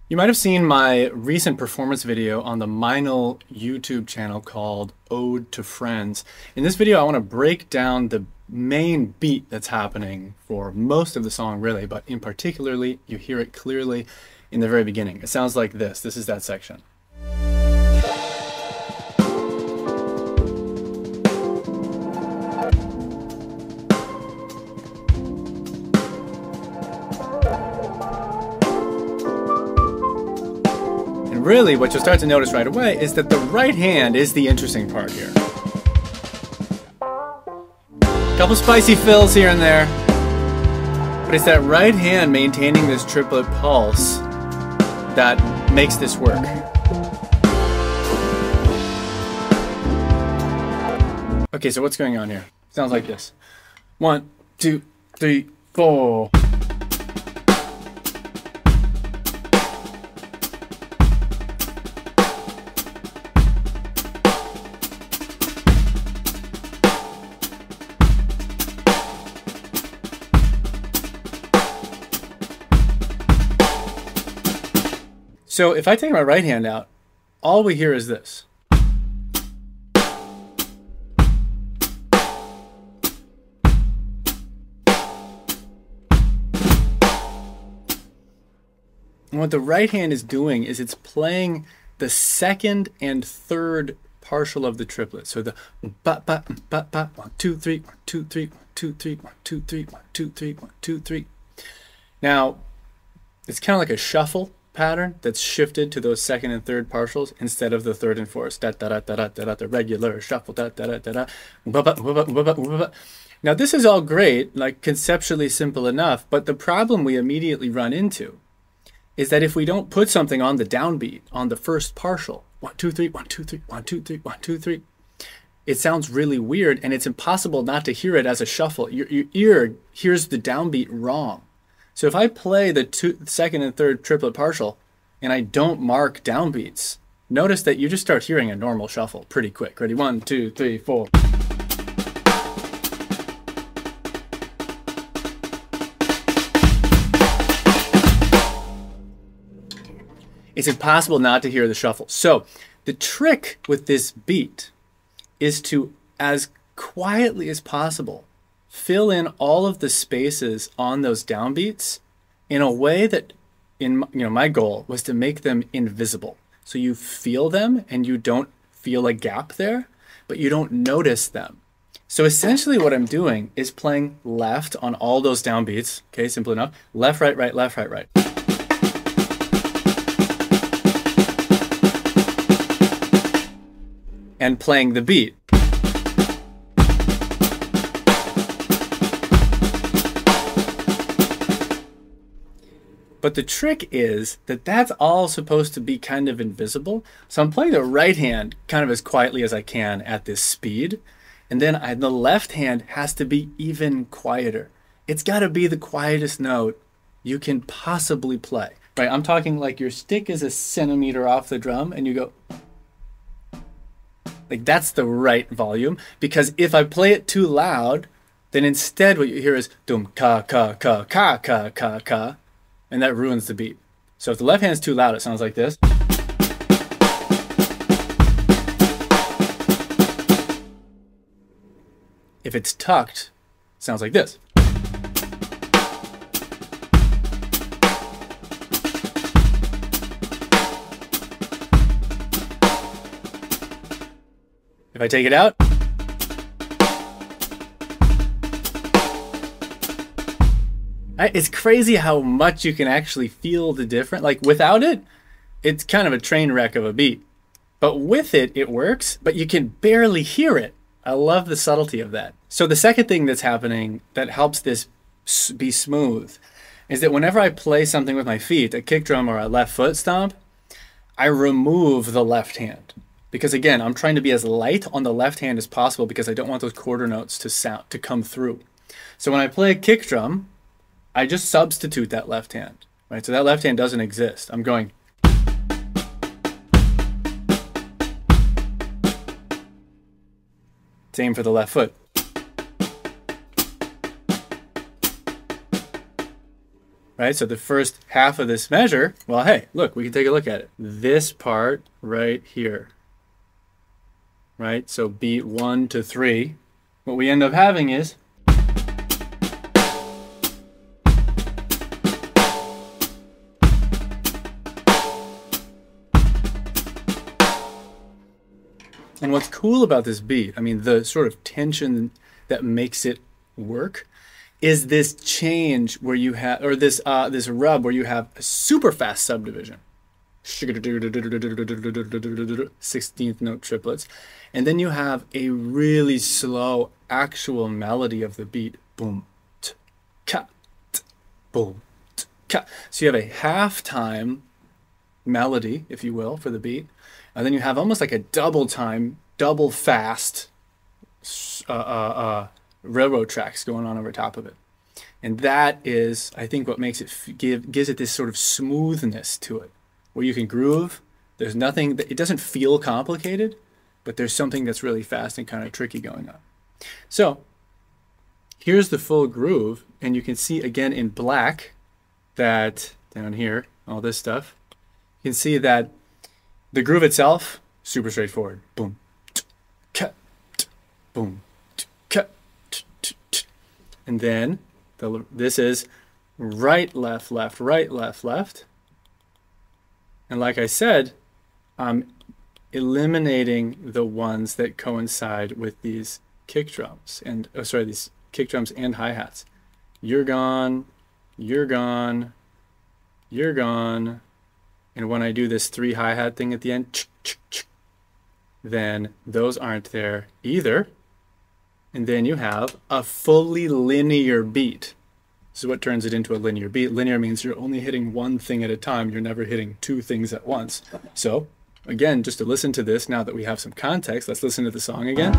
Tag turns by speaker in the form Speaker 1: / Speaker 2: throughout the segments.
Speaker 1: You might have seen my recent performance video on the Meinl YouTube channel called Ode to Friends. In this video, I want to break down the main beat that's happening for most of the song, really, but in particularly, you hear it clearly in the very beginning. It sounds like this. This is that section. Really, what you'll start to notice right away is that the right hand is the interesting part here. Couple spicy fills here and there, but it's that right hand maintaining this triplet pulse that makes this work. Okay, so what's going on here? Sounds like this. 1, 2, 3, 4. So if I take my right hand out, all we hear is this. And what the right hand is doing is it's playing the second and third partial of the triplet. So the ba ba ba ba 1 2 3 1 2 3 1 2 3 1 2 3 1 2 3 1 2 3. Now it's kind of like a shuffle pattern that's shifted to those second and third partials instead of the third and fourth. Da da da da da da, the regular shuffle. Da da da da da. Ba ba ba ba ba ba. Now this is all great, like conceptually simple enough, but the problem we immediately run into is that if we don't put something on the downbeat on the first partial, 1 2 3 1 2 3 1 2 3 1 2 3, it sounds really weird, and it's impossible not to hear it as a shuffle. Your ear hears the downbeat wrong. So if I play the second and third triplet partial and I don't mark downbeats, notice that you just start hearing a normal shuffle pretty quick. Ready? 1 2 3 4. It's impossible not to hear the shuffle. So the trick with this beat is to, as quietly as possible, fill in all of the spaces on those downbeats in a way that, my goal was to make them invisible. So you feel them and you don't feel a gap there, but you don't notice them. So essentially what I'm doing is playing left on all those downbeats. Okay, simple enough. Left, right, right, left, right, right. And playing the beat. But the trick is that that's all supposed to be kind of invisible. So I'm playing the right hand kind of as quietly as I can at this speed. And then the left hand has to be even quieter. It's got to be the quietest note you can possibly play. Right? I'm talking like your stick is a centimeter off the drum and you go, like that's the right volume. Because if I play it too loud, then instead what you hear is dum ka ka ka ka ka ka ka. And that ruins the beat. So if the left hand is too loud, it sounds like this. If it's tucked, it sounds like this. If I take it out, it's crazy how much you can actually feel the difference. Like without it, it's kind of a train wreck of a beat. But with it, it works, but you can barely hear it. I love the subtlety of that. So the second thing that's happening that helps this be smooth is that whenever I play something with my feet, a kick drum or a left foot stomp, I remove the left hand. Because again, I'm trying to be as light on the left hand as possible because I don't want those quarter notes to come through. So when I play a kick drum, I just substitute that left hand, right? So that left hand doesn't exist. I'm going. Same for the left foot. right? So the first half of this measure, well, hey, look, we can take a look at it. This part right here, right? So beat 1 to 3. What we end up having is and what's cool about this beat, I mean, the sort of tension that makes it work is this change where you have, or this rub where you have a super fast subdivision, 16th note triplets, and then you have a really slow actual melody of the beat, boom, ka, boom, ka. So you have a half-time melody, if you will, for the beat, and then you have almost like a double time, double fast railroad tracks going on over top of it. And that is, I think, what makes it gives it this sort of smoothness to it, where you can groove. There's nothing, it doesn't feel complicated, but there's something that's really fast and kind of tricky going on. So here's the full groove, and you can see again in black that down here, all this stuff, you can see that the groove itself, super straightforward. Boom, cut, boom, cut, and then this is right, left, left, right, left, left. And like I said, I'm eliminating the ones that coincide with these kick drums and these kick drums and hi-hats. You're gone, you're gone, you're gone. And when I do this 3 hi-hat thing at the end, then those aren't there either. And then you have a fully linear beat. This is what turns it into a linear beat. Linear means you're only hitting one thing at a time. You're never hitting 2 things at once. So again, just to listen to this, now that we have some context, let's listen to the song again.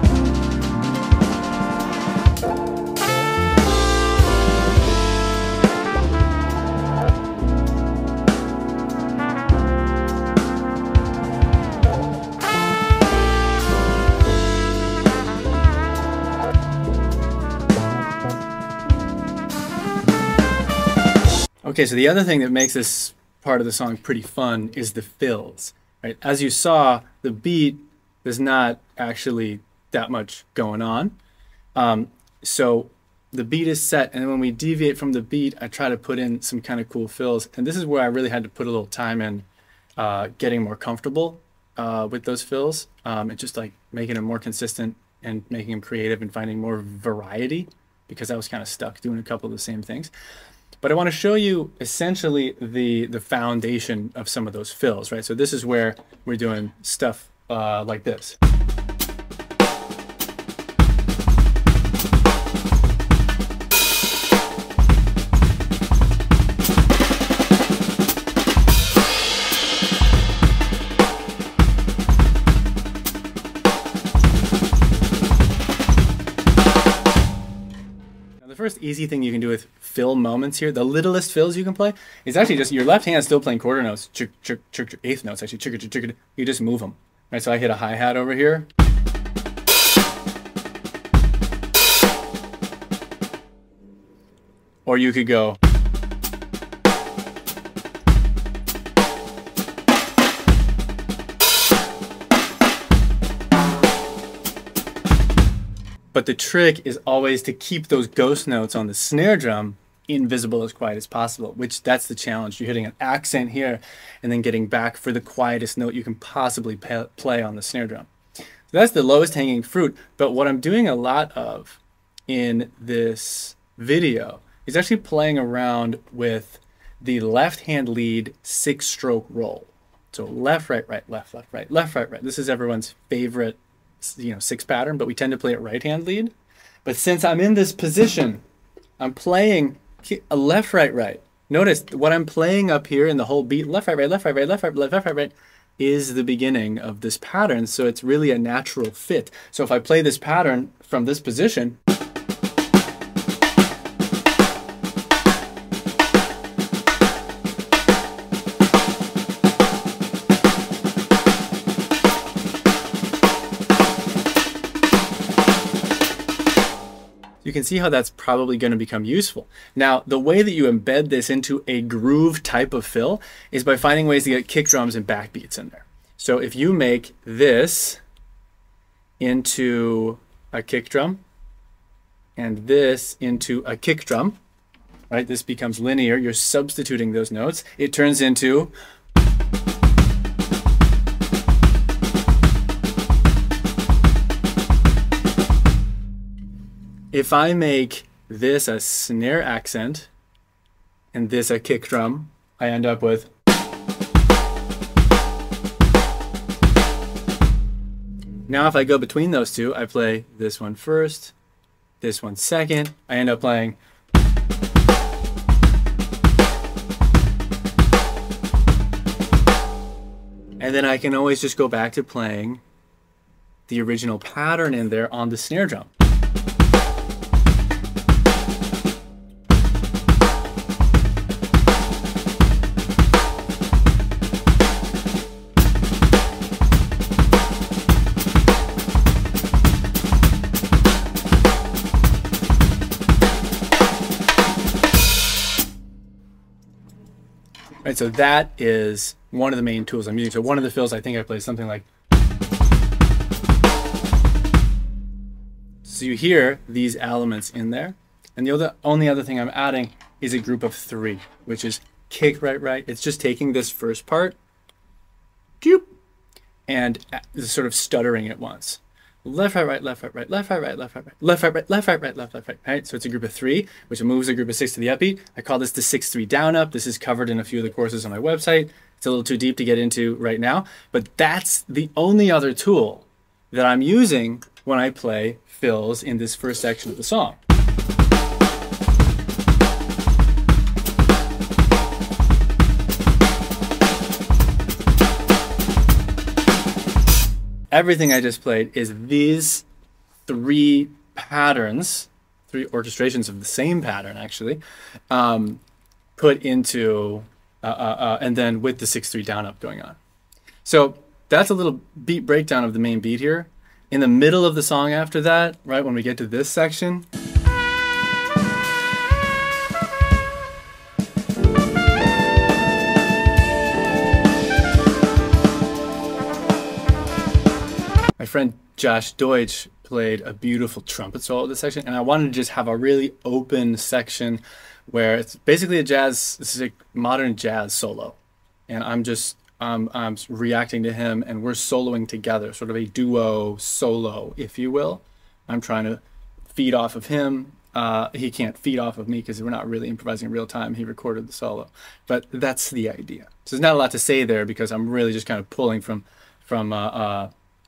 Speaker 1: Okay, so the other thing that makes this part of the song pretty fun is the fills, right? As you saw, the beat, there's not actually that much going on. So the beat is set, and then when we deviate from the beat, I try to put in some kind of cool fills. And this is where I really had to put a little time in getting more comfortable with those fills, and just like making them more consistent and making them creative and finding more variety, because I was kind of stuck doing a couple of the same things. But I want to show you essentially the foundation of some of those fills, right? So this is where we're doing stuff like this. The first easy thing you can do with fill moments here, the littlest fills you can play, is actually just your left hand still playing quarter notes, eighth notes actually, you just move them. Right, so I hit a hi-hat over here. Or you could go. But the trick is always to keep those ghost notes on the snare drum invisible as quiet as possible, which that's the challenge. You're hitting an accent here and then getting back for the quietest note you can possibly play on the snare drum. So that's the lowest hanging fruit. But what I'm doing a lot of in this video is actually playing around with the left hand lead 6-stroke roll. So left, right, right, left, left, right, left, right, right. This is everyone's favorite 6 pattern, but we tend to play it right hand lead. But since I'm in this position, I'm playing a left, right, right. Notice what I'm playing up here in the whole beat, left, right, right, left, right, right, left, right, left, right, right, is the beginning of this pattern. So it's really a natural fit. So if I play this pattern from this position, you can see how that's probably going to become useful. Now, the way that you embed this into a groove type of fill is by finding ways to get kick drums and backbeats in there. So if you make this into a kick drum and this into a kick drum, right? This becomes linear. You're substituting those notes. It turns into if I make this a snare accent and this a kick drum, I end up with now if I go between those two, I play this one first, this one second, I end up playing and then I can always just go back to playing the original pattern in there on the snare drum. Right, so that is one of the main tools I'm using. So one of the fills I think I play something like. So you hear these elements in there. And the only other thing I'm adding is a group of 3, which is kick, right, right. It's just taking this first part and sort of stuttering it once. Left, right, right, left, right, right, left, right, right, left, right, right, left, right, right, left, right, right, left, left, right, right. So it's a group of 3, which moves a group of 6 to the upbeat. I call this the 6-3 down up. This is covered in a few of the courses on my website. It's a little too deep to get into right now, but that's the only other tool that I'm using when I play fills in this first section of the song. Everything I just played is these 3 patterns, 3 orchestrations of the same pattern actually, put into, and then with the 6-3 down up going on. So that's a little beat breakdown of the main beat here. In the middle of the song after that, right when we get to this section, my friend Josh Deutsch played a beautiful trumpet solo in this section, and I wanted to just have a really open section where it's basically a jazz, this is a modern jazz solo, and I'm reacting to him, and we're soloing together, sort of a duo solo, if you will. I'm trying to feed off of him. He can't feed off of me because we're not really improvising in real time. He recorded the solo, but that's the idea. So there's not a lot to say there because I'm really just kind of pulling from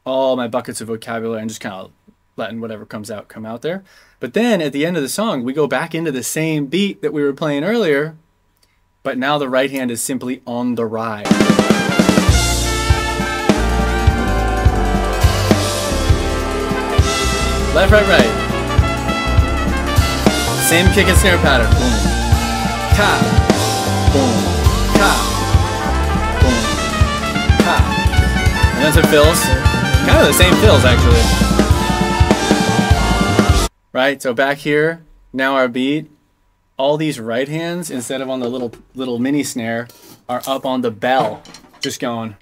Speaker 1: all my buckets of vocabulary and just kind of letting whatever comes out come out there. But then at the end of the song, we go back into the same beat that we were playing earlier, but now the right hand is simply on the ride. Left, right, right. Same kick and snare pattern. Boom, ka, boom, ka, boom, ka. And then some fills. Kind of the same fills, actually. Right, so back here, now our beat, all these right hands, instead of on the little mini snare, are up on the bell, just going.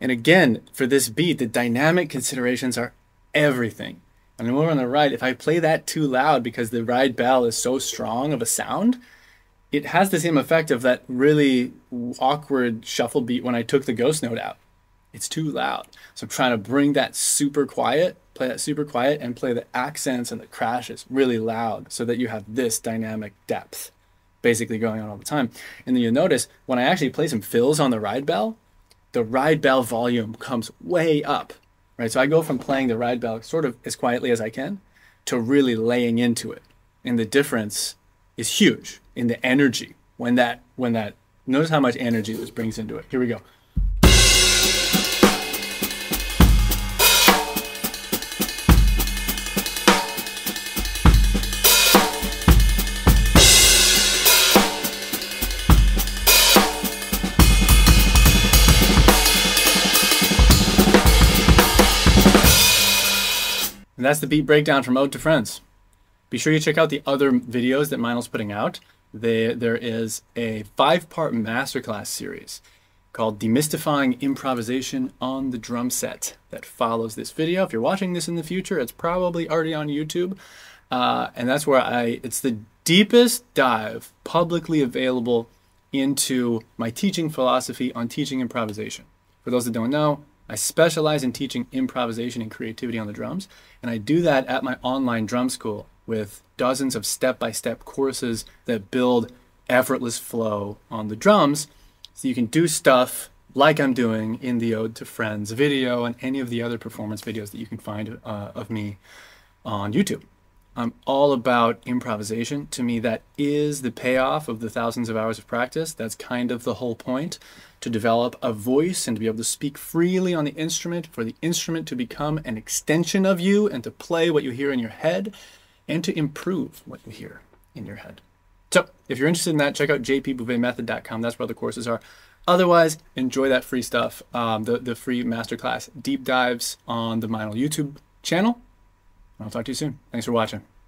Speaker 1: And again, for this beat, the dynamic considerations are everything. And when we're on the ride, if I play that too loud because the ride bell is so strong of a sound, it has the same effect of that really awkward shuffle beat when I took the ghost note out. It's too loud. So I'm trying to bring that super quiet, play that super quiet, and play the accents and the crashes really loud so that you have this dynamic depth basically going on all the time. And then you'll notice when I actually play some fills on the ride bell volume comes way up, right? So I go from playing the ride bell sort of as quietly as I can to really laying into it. And the difference is huge in the energy when that, notice how much energy this brings into it. Here we go. And that's the beat breakdown from Ode to Friends. Be sure you check out the other videos that Meinl's putting out. There is a 5-part masterclass series called Demystifying Improvisation on the Drum Set that follows this video. If you're watching this in the future, it's probably already on YouTube. And that's where it's the deepest dive publicly available into my teaching philosophy on teaching improvisation. For those that don't know, I specialize in teaching improvisation and creativity on the drums, and I do that at my online drum school with dozens of step-by-step courses that build effortless flow on the drums, so you can do stuff like I'm doing in the Ode to Friends video and any of the other performance videos that you can find of me on YouTube. I'm all about improvisation. To me, that is the payoff of the thousands of hours of practice. That's kind of the whole point, to develop a voice and to be able to speak freely on the instrument, for the instrument to become an extension of you and to play what you hear in your head and to improve what you hear in your head. So if you're interested in that, check out jpbouvetmethod.com. That's where the courses are. Otherwise, enjoy that free stuff, the free masterclass deep dives on the Meinl YouTube channel. I'll talk to you soon. Thanks for watching.